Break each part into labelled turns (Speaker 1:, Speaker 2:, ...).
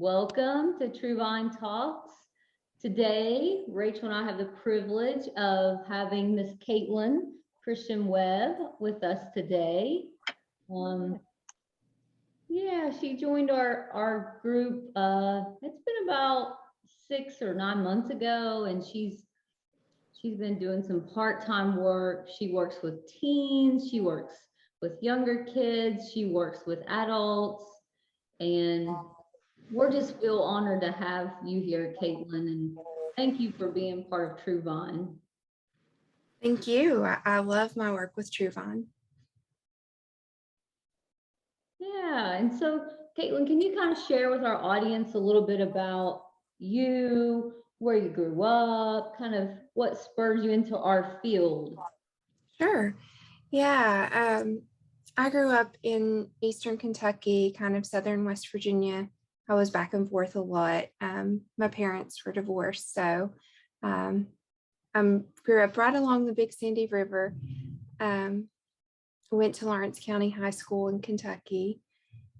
Speaker 1: Welcome to True Vine Talks. Today, Rachel and I have the privilege of having Miss Katlin Christian-Webb with us today. She joined our group. It's been about 6 or 9 months ago, and she's been doing some part-time work. She works with teens, she works with younger kids, she works with adults, and we're just feel honored to have you here, Katlin, and thank you for being part of True Vine.
Speaker 2: Thank you. I love my work with True Vine.
Speaker 1: Yeah, and so Katlin, can you kind of share with our audience a little bit about you, where you grew up, kind of what spurred you into our field?
Speaker 2: Sure. Yeah. I grew up in Eastern Kentucky, kind of Southern West Virginia. I was back and forth a lot. My parents were divorced, so I grew up right along the Big Sandy River. Went to Lawrence County High School in Kentucky,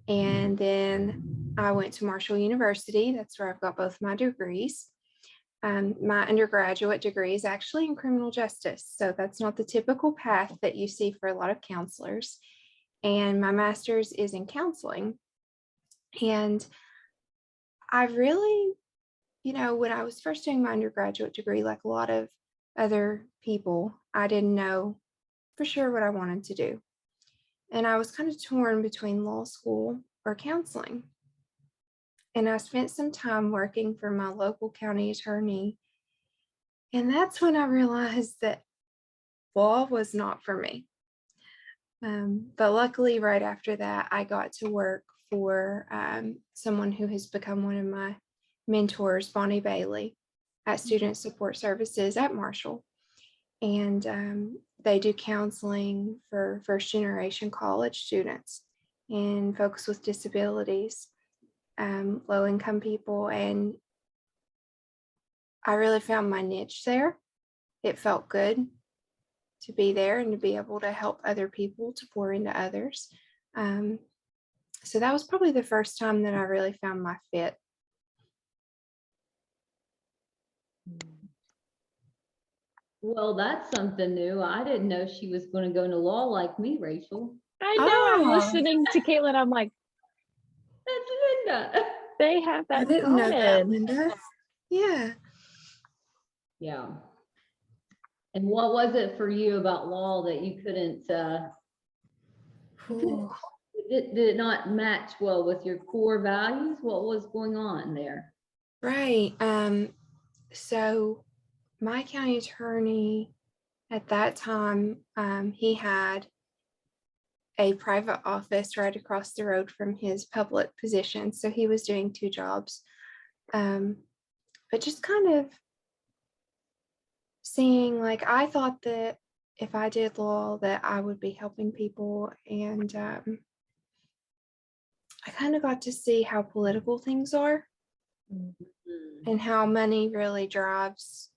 Speaker 2: and then I went to Marshall University. That's where I've got both my degrees. My undergraduate degree is actually in criminal justice, so that's not the typical path that you see for a lot of counselors. And my master's is in counseling. And I really, when I was first doing my undergraduate degree, like a lot of other people, I didn't know for sure what I wanted to do. And I was kind of torn between law school or counseling. And I spent some time working for my local county attorney. And that's when I realized that law was not for me. But luckily, right after that, I got to work for someone who has become one of my mentors, Bonnie Bailey, at Student Support Services at Marshall. And they do counseling for first-generation college students and folks with disabilities, low-income people. And I really found my niche there. It felt good to be there and to be able to help other people, to pour into others. So that was probably the first time that I really found my fit.
Speaker 1: Well, that's something new. I didn't know she was going to go into law like me, Rachel.
Speaker 3: I know. I'm listening to Katlin. I'm like,
Speaker 1: that's Linda.
Speaker 3: They have that.
Speaker 2: I didn't know that, Linda. Yeah.
Speaker 1: Yeah. And what was it for you about law that you couldn't, did it not match well with your core values? What was going on there?
Speaker 2: Right. So my county attorney at that time, he had a private office right across the road from his public position. So he was doing two jobs. But just kind of seeing, like, I thought that if I did law that I would be helping people. And I kind of got to see how political things are and how money really drives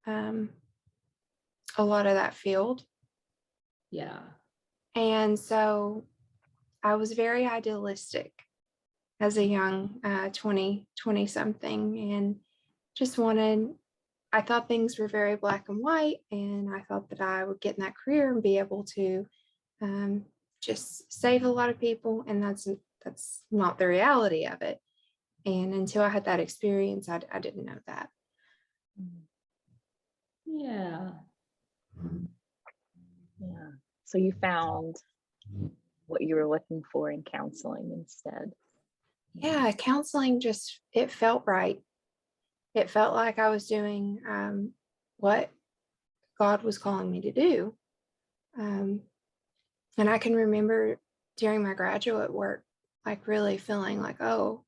Speaker 2: a lot of that field.
Speaker 1: Yeah.
Speaker 2: And so I was very idealistic as a young 20 something, and just I thought things were very black and white, and I thought that I would get in that career and be able to just save a lot of people. And that's not the reality of it. And until I had that experience, I didn't know that.
Speaker 1: Yeah.
Speaker 3: Yeah. So you found what you were looking for in counseling instead.
Speaker 2: Yeah, counseling it felt right. It felt like I was doing what God was calling me to do. And I can remember during my graduate work, like really feeling like, oh,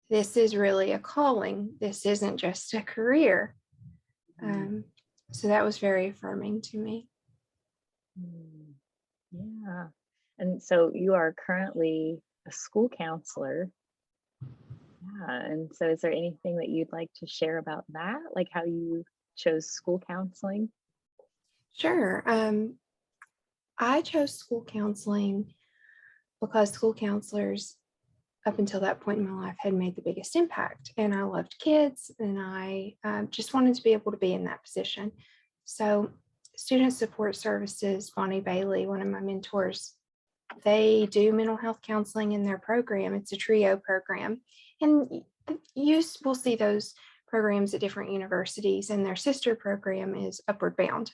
Speaker 2: this is really a calling. This isn't just a career. So that was very affirming to me.
Speaker 3: Yeah. And so you are currently a school counselor. Yeah. And so is there anything that you'd like to share about that? Like how you chose school counseling?
Speaker 2: Sure. I chose school counseling because school counselors up until that point in my life had made the biggest impact. And I loved kids, and I just wanted to be able to be in that position. So Student Support Services, Bonnie Bailey, one of my mentors, they do mental health counseling in their program. It's a trio program. And you will see those programs at different universities, and their sister program is Upward Bound,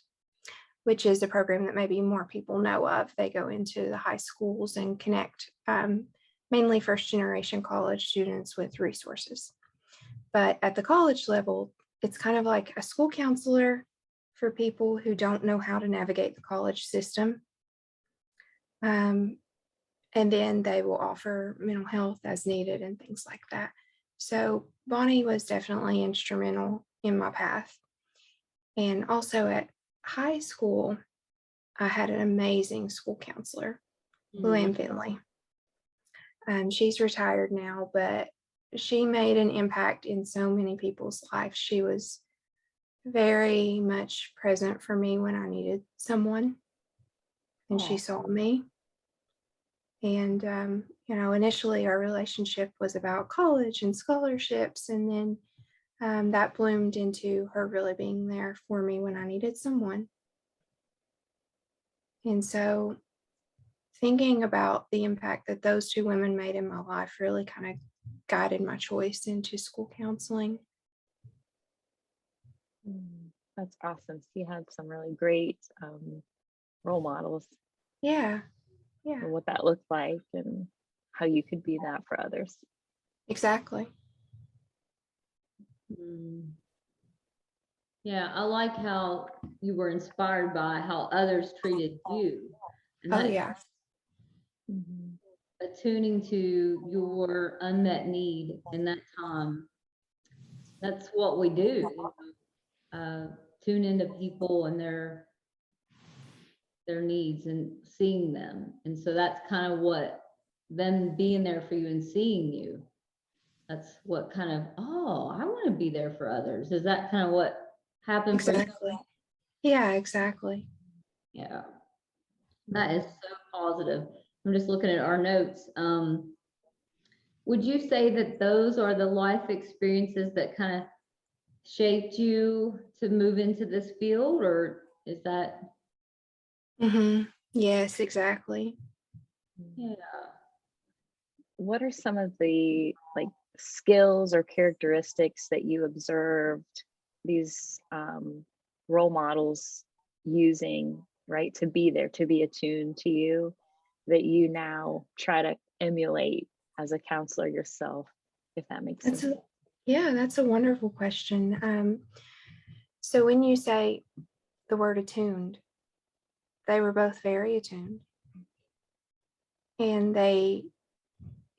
Speaker 2: which is a program that maybe more people know of. They go into the high schools and connect mainly first generation college students with resources. But at the college level, it's kind of like a school counselor for people who don't know how to navigate the college system. And then they will offer mental health as needed and things like that. So Bonnie was definitely instrumental in my path. And also at high school, I had an amazing school counselor, Luann Finley. She's retired now, but she made an impact in so many people's lives. She was very much present for me when I needed someone, and she saw me. And, initially our relationship was about college and scholarships, and then that bloomed into her really being there for me when I needed someone. And so thinking about the impact that those two women made in my life really kind of guided my choice into school counseling.
Speaker 3: That's awesome. So you had some really great role models.
Speaker 2: Yeah.
Speaker 3: And what that looked like and how you could be that for others.
Speaker 2: Exactly.
Speaker 1: Yeah, I like how you were inspired by how others treated you. And
Speaker 2: Oh, yeah.
Speaker 1: Attuning to your unmet need in that time. That's what we do. Tune into people and their needs and seeing them. And so that's kind of what them being there for you and seeing you. That's what kind of, I want to be there for others. Is that kind of what happened for you?
Speaker 2: Exactly. Yeah, exactly.
Speaker 1: Yeah. That is so positive. I'm just looking at our notes. Would you say that those are the life experiences that kind of shaped you to move into this field, or is that?
Speaker 2: Yes, exactly.
Speaker 1: Yeah.
Speaker 3: What are some of the skills or characteristics that you observed these role models using, right, to be there, to be attuned to you, that you now try to emulate as a counselor yourself, if that makes sense?
Speaker 2: That's a wonderful question. So when you say the word attuned, they were both very attuned, and they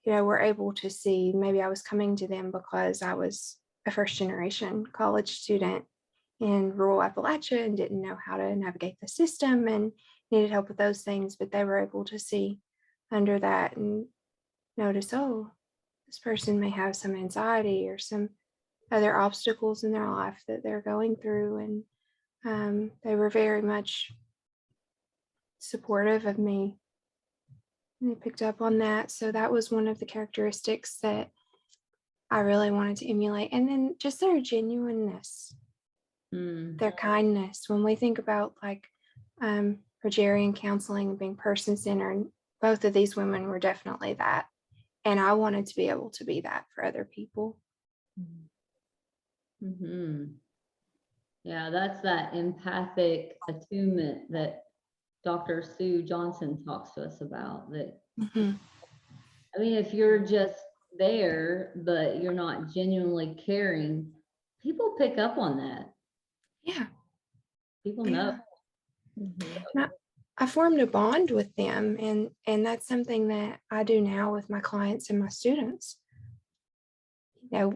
Speaker 2: were able to see, maybe I was coming to them because I was a first generation college student in rural Appalachia and didn't know how to navigate the system and needed help with those things, but they were able to see under that and notice, oh, this person may have some anxiety or some other obstacles in their life that they're going through. And they were very much supportive of me. And they picked up on that. So that was one of the characteristics that I really wanted to emulate. And then just their genuineness, their kindness. When we think about Rogerian counseling and being person-centered, both of these women were definitely that. And I wanted to be able to be that for other people.
Speaker 1: Yeah, that's that empathic attunement that Dr. Sue Johnson talks to us about. That I mean, if you're just there, but you're not genuinely caring, people pick up on that.
Speaker 2: Yeah.
Speaker 1: People know.
Speaker 2: I formed a bond with them, and that's something that I do now with my clients and my students. My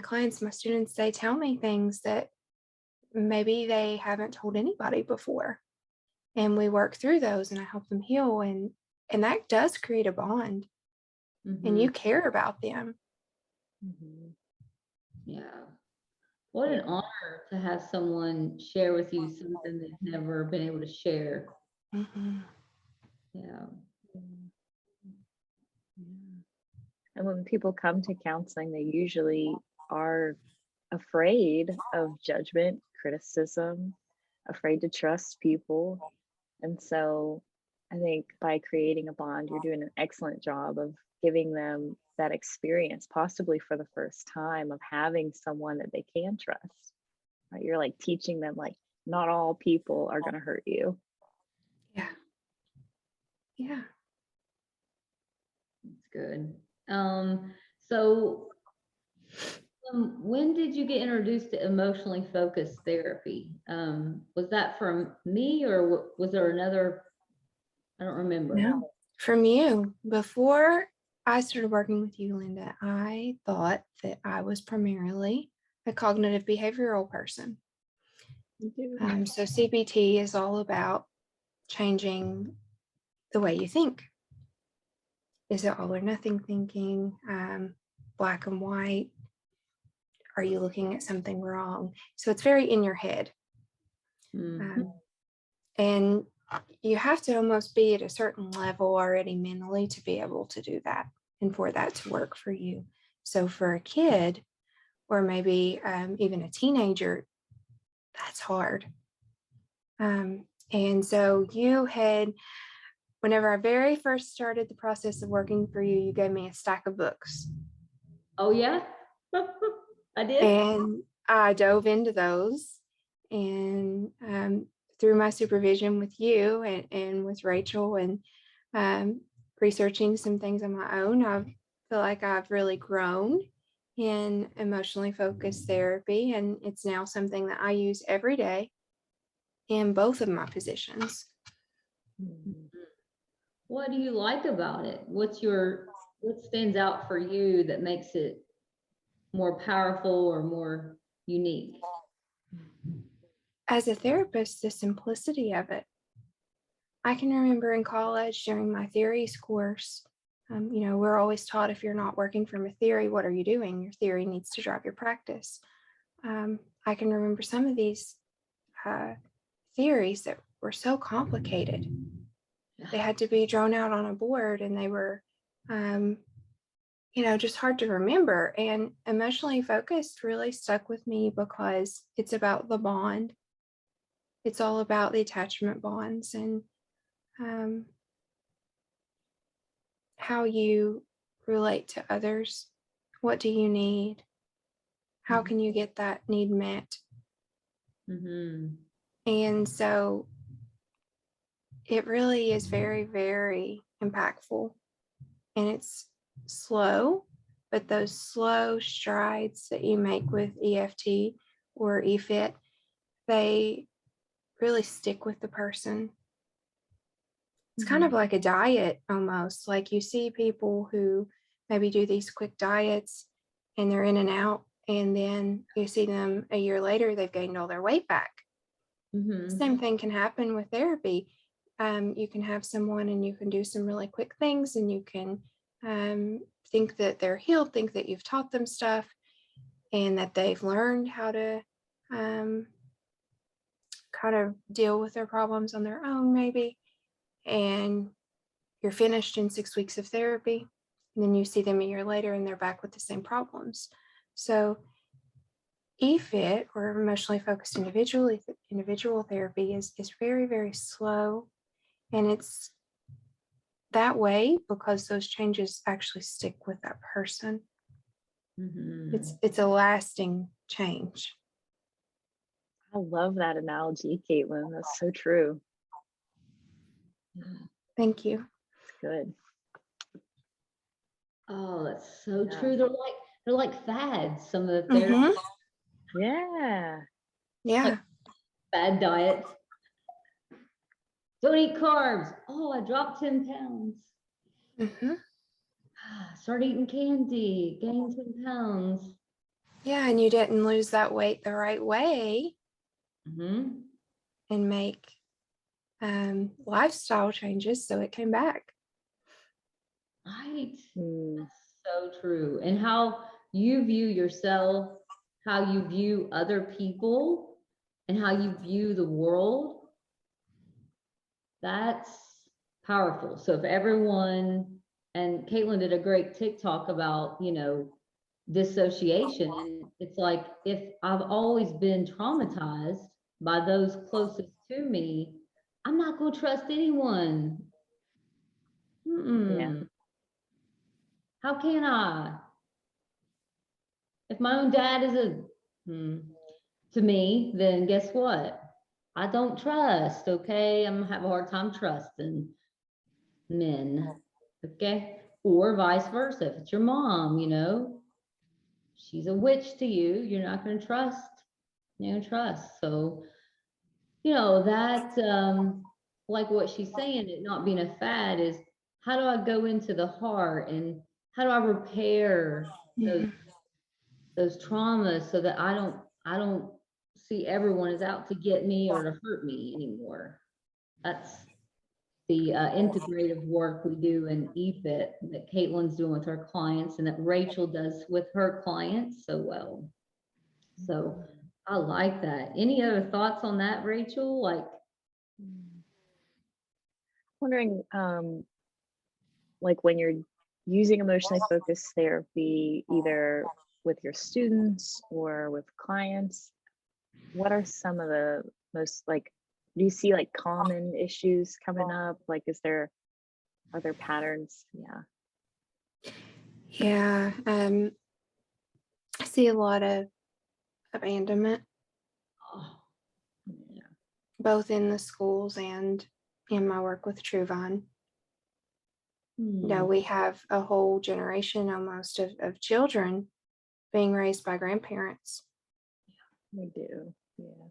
Speaker 2: clients, my students, they tell me things that maybe they haven't told anybody before, and we work through those, and I help them heal, and that does create a bond, and you care about them.
Speaker 1: Yeah. What an honor to have someone share with you something they've never been able to share. Yeah.
Speaker 3: And when people come to counseling, they usually are afraid of judgment, criticism, afraid to trust people. And so I think by creating a bond, you're doing an excellent job of giving them that experience, possibly for the first time, of having someone that they can trust. Right? You're like teaching them, like, not all people are going to hurt you.
Speaker 2: Yeah. Yeah.
Speaker 1: That's good. So when did you get introduced to emotionally focused therapy? Was that from me or was there another? I don't remember.
Speaker 2: No, from you. Before I started working with you, Linda, I thought that I was primarily a cognitive behavioral person.
Speaker 3: You do.
Speaker 2: So CBT is all about changing the way you think. Is it all or nothing thinking? Black and white? Are you looking at something wrong? So it's very in your head. And you have to almost be at a certain level already mentally to be able to do that and for that to work for you. So for a kid or maybe even a teenager, that's hard. And so you had, whenever I very first started the process of working for you, you gave me a stack of books.
Speaker 1: Oh, yeah, I did.
Speaker 2: And I dove into those. And through my supervision with you and with Rachel and researching some things on my own, I feel like I've really grown in emotionally focused therapy. And it's now something that I use every day in both of my positions.
Speaker 1: What do you like about it? What stands out for you that makes it more powerful or more unique?
Speaker 2: As a therapist, the simplicity of it. I can remember in college during my theories course, we're always taught if you're not working from a theory, what are you doing? Your theory needs to drive your practice. I can remember some of these theories that were so complicated. They had to be drawn out on a board and they were, just hard to remember. And emotionally focused really stuck with me because it's about the bond. It's all about the attachment bonds and how you relate to others. What do you need? How can you get that need met? And so it really is very, very impactful. And it's slow, but those slow strides that you make with EFT or EFIT, they really stick with the person. It's kind of like a diet almost. Like you see people who maybe do these quick diets and they're in and out, and then you see them a year later, they've gained all their weight back. Same thing can happen with therapy. You can have someone and you can do some really quick things and you can think that they're healed, think that you've taught them stuff and that they've learned how to kind of deal with their problems on their own maybe. And you're finished in 6 weeks of therapy. And then you see them a year later and they're back with the same problems. So EFIT or emotionally focused individual therapy is very, very slow. And it's that way because those changes actually stick with that person. It's a lasting change.
Speaker 3: I love that analogy, Caitlin. That's so true.
Speaker 2: Thank you.
Speaker 3: It's good.
Speaker 1: Oh, that's so true. They're like fads, some of the therapies.
Speaker 3: Yeah.
Speaker 2: Yeah.
Speaker 1: Bad diets. Don't eat carbs. Oh, I dropped 10 pounds. Start eating candy, gain 10 pounds.
Speaker 2: Yeah, and you didn't lose that weight the right way
Speaker 1: And
Speaker 2: make lifestyle changes so it came back.
Speaker 1: Right. That's so true. And how you view yourself, how you view other people, and how you view the world, that's powerful. So if everyone And Caitlin did a great TikTok about, dissociation. And it's like, if I've always been traumatized by those closest to me, I'm not going to trust anyone.
Speaker 3: Yeah.
Speaker 1: How can I? If my own dad is to me, then guess what? I don't trust, okay? I'm gonna have a hard time trusting men, okay? Or vice versa. If it's your mom, she's a witch to you, you're not gonna trust. You're gonna trust. So, that like what she's saying, it not being a fad is, how do I go into the heart and how do I repair those
Speaker 2: Mhm.
Speaker 1: those traumas so that I don't see everyone as out to get me or to hurt me anymore. That's the integrative work we do in EFIT that Caitlin's doing with her clients and that Rachel does with her clients so well. So I like that. Any other thoughts on that, Rachel? Like,
Speaker 3: Wondering, like when you're using emotionally focused therapy, either with your students or with clients, what are some of the most like, do you see like common issues coming up? Like, are there patterns? Yeah.
Speaker 2: Yeah. I see a lot of abandonment,
Speaker 1: oh,
Speaker 3: Yeah.
Speaker 2: both in the schools and in my work with Truvine. We have a whole generation almost of children being raised by grandparents,
Speaker 3: We do. Yeah.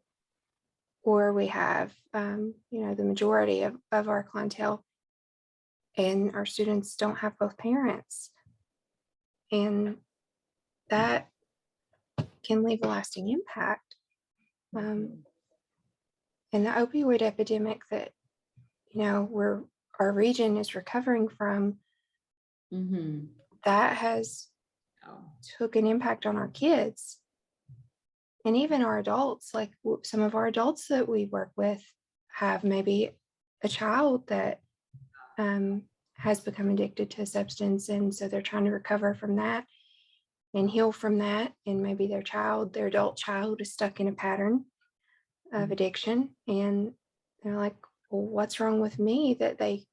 Speaker 2: or we have, the majority of our clientele and our students don't have both parents. And that can leave a lasting impact.
Speaker 3: Mhm.
Speaker 2: And the opioid epidemic that, our region is recovering from, that has
Speaker 1: oh,
Speaker 2: took an impact on our kids and even our adults. Like some of our adults that we work with have maybe a child that has become addicted to a substance, and so they're trying to recover from that and heal from that. And maybe their adult child is stuck in a pattern of addiction, and they're like, well, what's wrong with me that they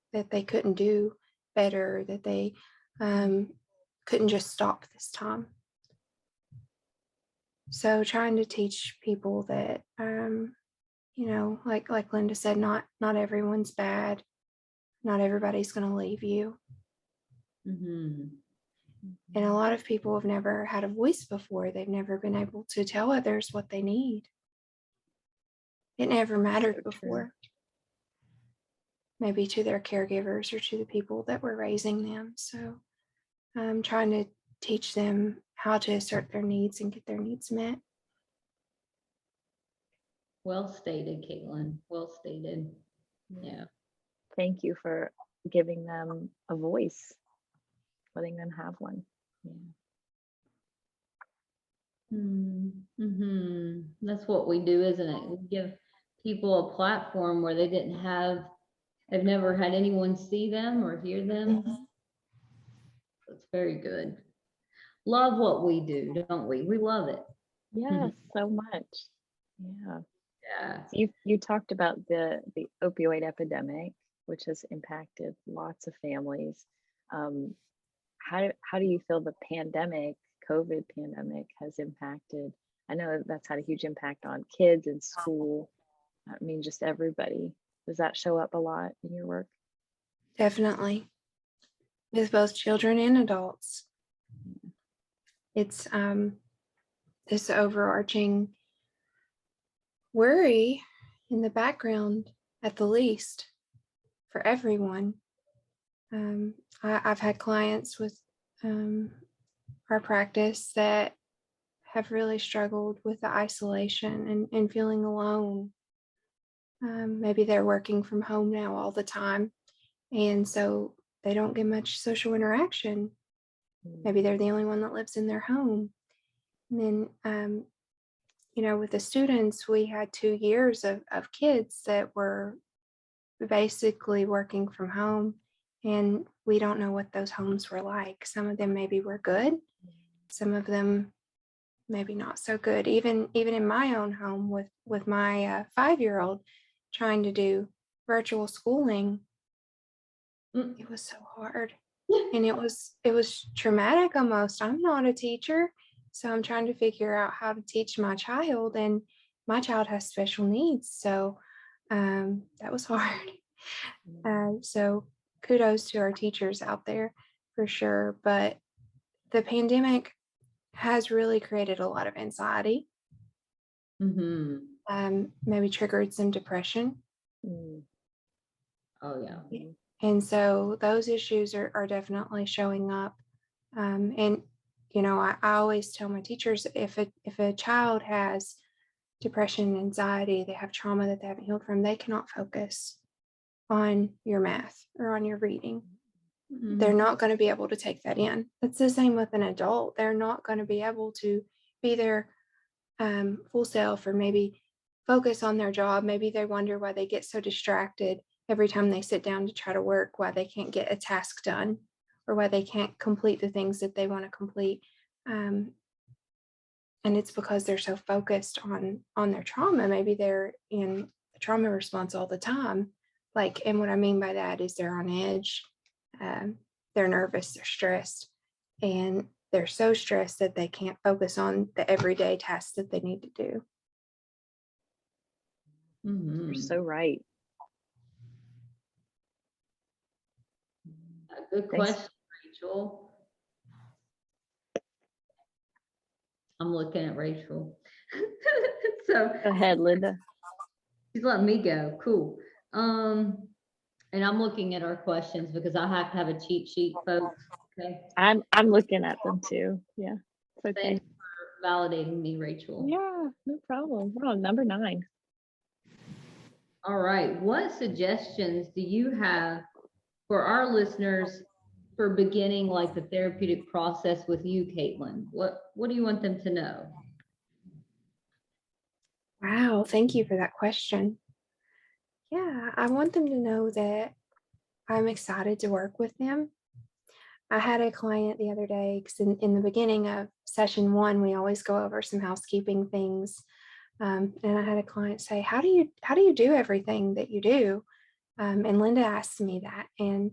Speaker 2: couldn't do better, that they couldn't just stop this time. So trying to teach people that, like Linda said, not everyone's bad. Not everybody's going to leave you. And a lot of people have never had a voice before. They've never been able to tell others what they need. It never mattered
Speaker 3: So true.
Speaker 2: before. Maybe to their caregivers or to the people that were raising them. So I'm trying to teach them how to assert their needs and get their needs met.
Speaker 1: well stated, Caitlin. Well stated. Yeah.
Speaker 3: Thank you for giving them a voice, letting them have one. Yeah.
Speaker 1: That's what we do, isn't it? We give people a platform where they've never had anyone see them or hear them. It's very good. Love what we do, don't we? We love it.
Speaker 3: Yeah, so much. Yeah.
Speaker 1: Yeah.
Speaker 3: So you talked about the opioid epidemic, which has impacted lots of families. How do you feel the COVID pandemic has impacted? I know that's had a huge impact on kids in school. I mean, just everybody. Does that show up a lot in your work?
Speaker 2: Definitely. With both children and adults. It's this overarching worry in the background, at the least, for everyone. I've had clients with our practice that have really struggled with the isolation and feeling alone. Maybe they're working from home now all the time, and so they don't get much social interaction. Maybe they're the only one that lives in their home. And then, with the students, we had 2 years of kids that were basically working from home And we don't know what those homes were like. Some of them maybe were good. Some of them maybe not so good. Even in my own home with my 5-year-old trying to do virtual schooling, it was so hard. And it was traumatic almost. I'm not a teacher, so I'm trying to figure out how to teach my child, and my child has special needs. So that was hard. So kudos to our teachers out there for sure. But the pandemic has really created a lot of anxiety, maybe triggered some depression.
Speaker 1: Oh, yeah.
Speaker 2: And so those issues are definitely showing up. And, you know, I always tell my teachers, if a child has depression, anxiety, they have trauma that they haven't healed from, they cannot focus on your math or on your reading. They're not going to be able to take that in. It's the same with an adult. They're not going to be able to be their full self, or maybe focus on their job. Maybe they wonder why they get so distracted every time they sit down to try to work, why they can't get a task done, or why they can't complete the things that they want to complete. And it's because they're so focused on their trauma. Maybe they're in a trauma response all the time. And what I mean by that is they're on edge, they're nervous, they're stressed, and they're so stressed that they can't focus on the everyday tasks that they need to do.
Speaker 3: You're so right.
Speaker 1: Good question, Rachel. I'm looking at Rachel. So
Speaker 3: go ahead, Linda.
Speaker 1: She's letting me go. Cool. And I'm looking at our questions because I have to have a cheat sheet, folks. Okay.
Speaker 3: I'm looking at them too. Yeah. It's okay.
Speaker 1: Thanks for validating me, Rachel.
Speaker 3: Yeah, no problem. We're on number 9.
Speaker 1: All right. What suggestions do you have for our listeners for beginning like the therapeutic process with you, Katlin? What do you want them to know?
Speaker 2: Wow, thank you for that question. Yeah, I want them to know that I'm excited to work with them. I had a client the other day, because in the beginning of session 1, we always go over some housekeeping things. And I had a client say, how do you do everything that you do? And Linda asked me that. And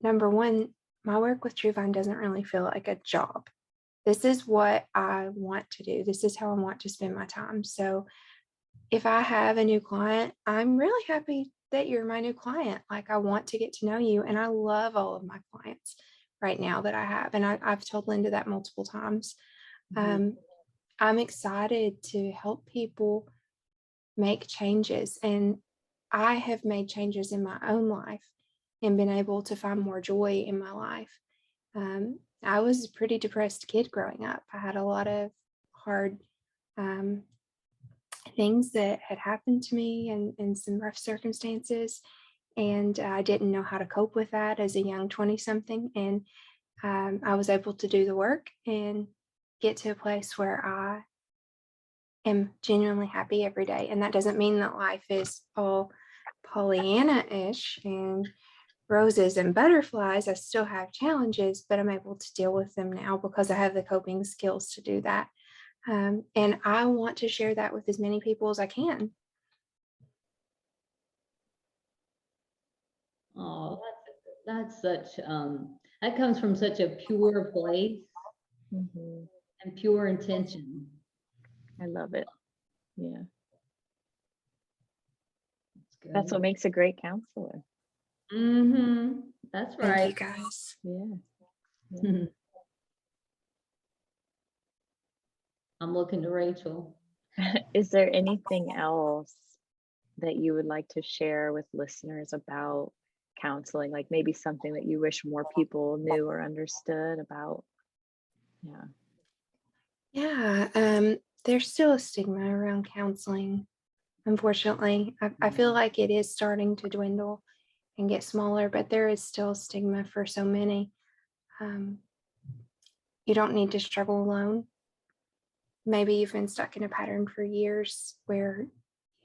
Speaker 2: number one, my work with TrueVine doesn't really feel like a job. This is what I want to do. This is how I want to spend my time. So if I have a new client, I'm really happy that you're my new client. Like, I want to get to know you. And I love all of my clients right now that I have. And I've told Linda that multiple times. I'm excited to help people make changes. And I have made changes in my own life and been able to find more joy in my life. I was a pretty depressed kid growing up. I had a lot of hard things that had happened to me, and some rough circumstances. And I didn't know how to cope with that as a young 20-something. And I was able to do the work and get to a place where I am genuinely happy every day. And that doesn't mean that life is all Pollyanna-ish and roses and butterflies. I still have challenges, but I'm able to deal with them now because I have the coping skills to do that. And I want to share that with as many people as I can.
Speaker 1: Oh, that's such that comes from such a pure place and pure intention.
Speaker 3: I love it. Yeah.
Speaker 1: That's
Speaker 3: what makes a great counselor.
Speaker 1: That's right.
Speaker 2: Thank you, guys.
Speaker 3: Yeah.
Speaker 1: I'm looking to Rachel.
Speaker 3: Is there anything else that you would like to share with listeners about counseling? Like maybe something that you wish more people knew or understood about?
Speaker 2: Yeah. There's still a stigma around counseling. Unfortunately, I feel like it is starting to dwindle and get smaller, but there is still stigma for so many. You don't need to struggle alone. Maybe you've been stuck in a pattern for years where you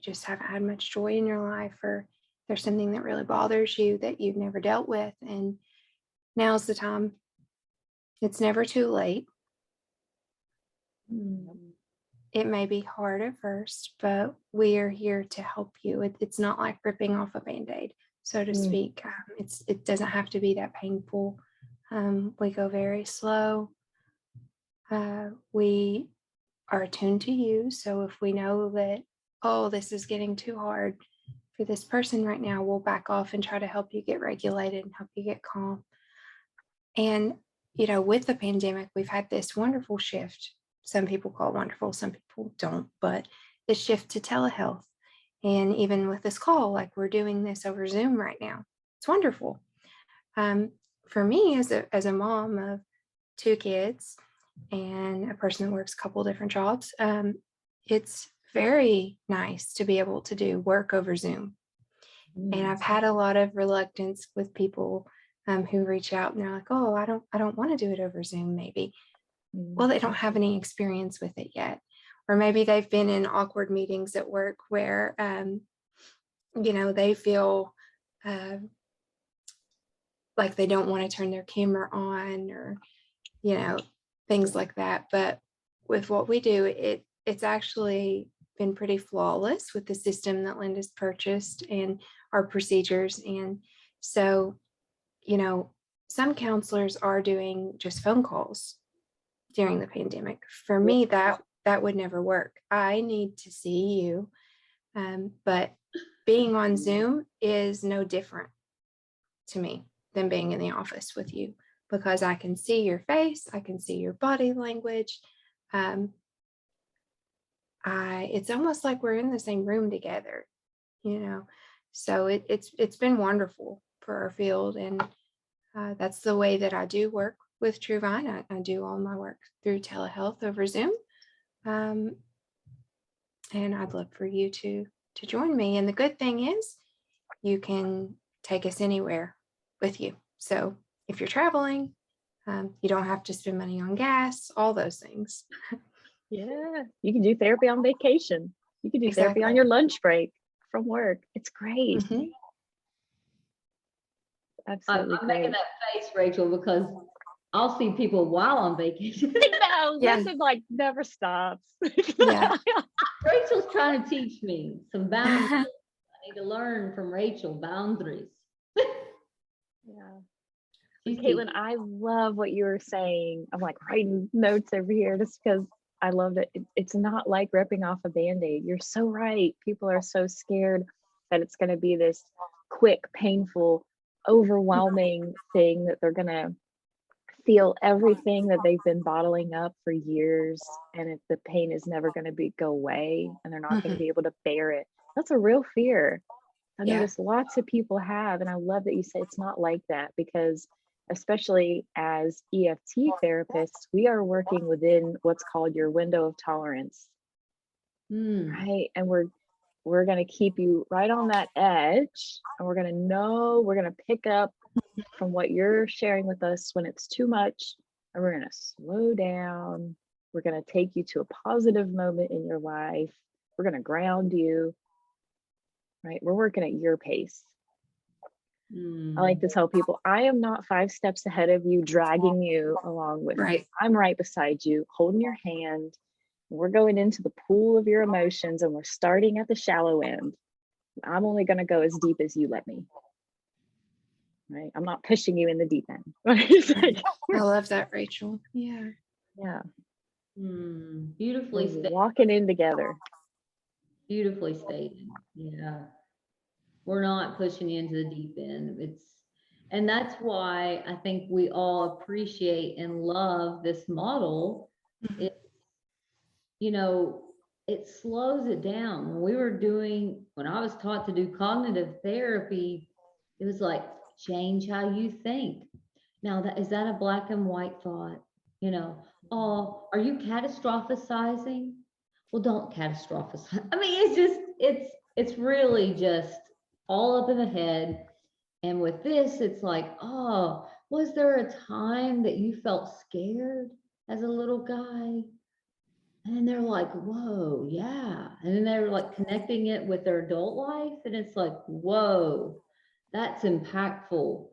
Speaker 2: just haven't had much joy in your life, or there's something that really bothers you that you've never dealt with, and now's the time. It's never too late. It may be hard at first, but we are here to help you. It's not like ripping off a Band-Aid, so to speak. It doesn't have to be that painful. We go very slow. We are attuned to you. So if we know that, oh, this is getting too hard for this person right now, we'll back off and try to help you get regulated and help you get calm. And, with the pandemic, we've had this wonderful shift. Some people call it wonderful, some people don't, but the shift to telehealth. And even with this call, like we're doing this over Zoom right now, it's wonderful. For me, as a mom of 2 kids and a person that works a couple different jobs, it's very nice to be able to do work over Zoom. And I've had a lot of reluctance with people who reach out and they're like, oh, I don't want to do it over Zoom, maybe. Well, they don't have any experience with it yet. Or maybe they've been in awkward meetings at work where, they feel like they don't want to turn their camera on, or, things like that. But with what we do, it's actually been pretty flawless with the system that Linda's purchased and our procedures. And so, some counselors are doing just phone calls during the pandemic. For me, that would never work. I need to see you. But being on Zoom is no different to me than being in the office with you, because I can see your face, I can see your body language. It's almost like we're in the same room together, So it's been wonderful for our field, and that's the way that I do work with TrueVine. I do all my work through telehealth over Zoom, and I'd love for you to join me. And the good thing is, you can take us anywhere with you. So if you're traveling, you don't have to spend money on gas, all those things.
Speaker 3: Yeah, you can do therapy on vacation. You can do therapy on your lunch break from work. It's great. Absolutely
Speaker 1: I'm
Speaker 3: great.
Speaker 1: making that face, Rachel, because I'll see people while on vacation.
Speaker 3: No, this is like never stops.
Speaker 2: Yeah.
Speaker 1: Rachel's trying to teach me some boundaries. I need to learn from Rachel boundaries.
Speaker 3: Yeah. Katlin, I love what you were saying. I'm like writing notes over here just because I love it. It's not like ripping off a Band-Aid. You're so right. People are so scared that it's going to be this quick, painful, overwhelming thing, that they're going to feel everything that they've been bottling up for years, and the pain is never going to go away, and they're not going to be able to bear it. That's a real fear. I noticed lots of people have, and I love that you say it's not like that, because especially as EFT therapists, we are working within what's called your window of tolerance, right? And we're going to keep you right on that edge, and we're going to pick up from what you're sharing with us when it's too much, and we're going to slow down. We're going to take you to a positive moment in your life. We're going to ground you, right? We're working at your pace. I like to tell people, I am not 5 steps ahead of you, dragging you along with me. I'm right beside you, holding your hand. We're going into the pool of your emotions, and we're starting at the shallow end. I'm only going to go as deep as you let me. Right? I'm not pushing you in the deep end.
Speaker 2: I love that, Rachel. Yeah.
Speaker 3: Yeah.
Speaker 1: Beautifully stated.
Speaker 3: Walking in together.
Speaker 1: Beautifully stated. Yeah. We're not pushing you into the deep end. And that's why I think we all appreciate and love this model. It, it slows it down. When I was taught to do cognitive therapy, it was like, change how you think. Now, is that a black and white thought? Oh, are you catastrophizing? Well, don't catastrophize. I mean, it's really just all up in the head. And with this, it's like, oh, was there a time that you felt scared as a little guy? And they're like, whoa, yeah. And then they're like connecting it with their adult life. And it's like, whoa, that's impactful.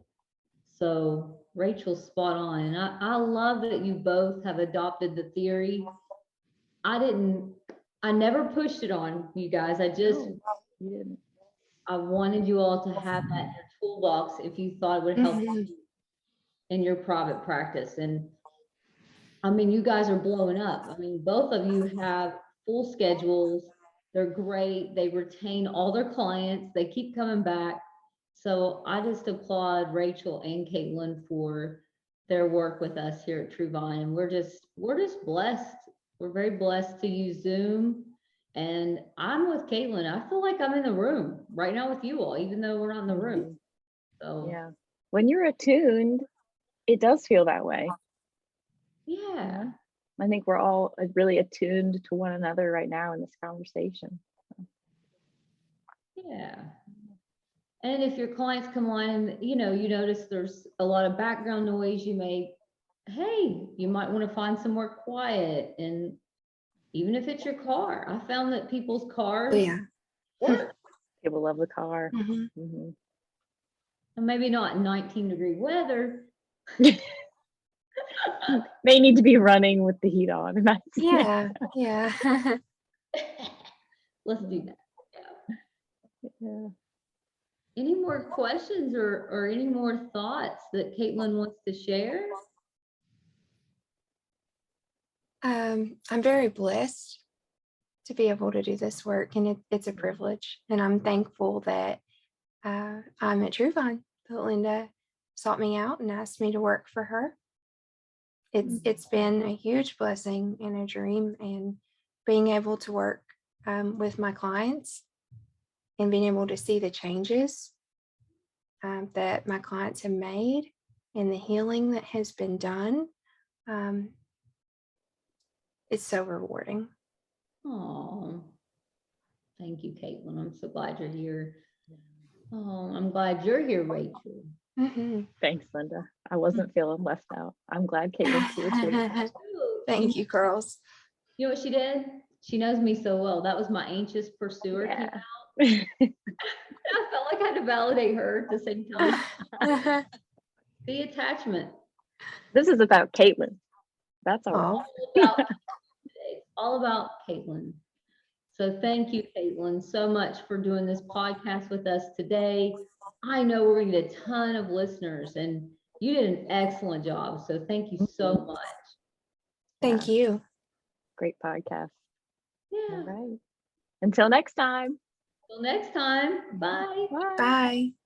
Speaker 1: So Rachel's spot on. And I love that you both have adopted the theory. I never pushed it on you guys. I just,
Speaker 3: No, you didn't.
Speaker 1: I wanted you all to have that in your toolbox if you thought it would help
Speaker 2: Mhm.
Speaker 1: you in your private practice. And I mean, you guys are blowing up. I mean, both of you have full schedules. They're great. They retain all their clients. They keep coming back. So I just applaud Rachel and Caitlin for their work with us here at Truvine. And we're just blessed. We're very blessed to use Zoom. And I'm with Caitlin. I feel like I'm in the room right now with you all, even though we're not in the room.
Speaker 3: Mhm.
Speaker 1: So
Speaker 3: Yeah. When you're attuned, it does feel that way.
Speaker 1: yeah.
Speaker 3: I think we're all really attuned to one another right now in this conversation.
Speaker 1: Yeah. And if your clients come on and, you know, you notice there's a lot of background noise, hey, you might want to find somewhere quiet. And even if it's your car, I found that people's
Speaker 2: Oh,
Speaker 1: cars
Speaker 2: yeah.
Speaker 1: work.
Speaker 3: People love the car.
Speaker 2: Mhm.
Speaker 3: Mhm.
Speaker 1: And maybe not in 19-degree weather.
Speaker 3: May need to be running with the heat on.
Speaker 2: Yeah, yeah.
Speaker 1: Let's do that. Yeah.
Speaker 3: Yeah.
Speaker 1: Any more questions or any more thoughts that Caitlin wants to share?
Speaker 2: I'm very blessed to be able to do this work, and it's a privilege. And I'm thankful that I'm at Truvine, that Linda sought me out and asked me to work for her. It's been a huge blessing and a dream, and being able to work with my clients and being able to see the changes that my clients have made and the healing that has been done. It's so rewarding.
Speaker 1: Oh, thank you, Caitlin. I'm so glad you're here. Oh, I'm glad you're here, Rachel.
Speaker 2: Mhm.
Speaker 3: Thanks, Linda. I wasn't feeling left out. I'm glad Caitlin's here too.
Speaker 2: Thank you, girls.
Speaker 1: You know what she did? She knows me so well. That was my anxious pursuer came out.
Speaker 3: Yeah.
Speaker 1: I felt like I had to validate her at the same time. The attachment.
Speaker 3: This is about Caitlin. That's all right.
Speaker 2: Oh,
Speaker 1: All about Caitlin. So thank you, Caitlin, so much for doing this podcast with us today. I know we're going to get a ton of listeners, and you did an excellent job. So thank you so much.
Speaker 2: thank you.
Speaker 3: Great podcast. All
Speaker 1: Yeah.
Speaker 3: right. Until next time.
Speaker 1: Till next time. Bye.
Speaker 3: Bye.
Speaker 2: Bye.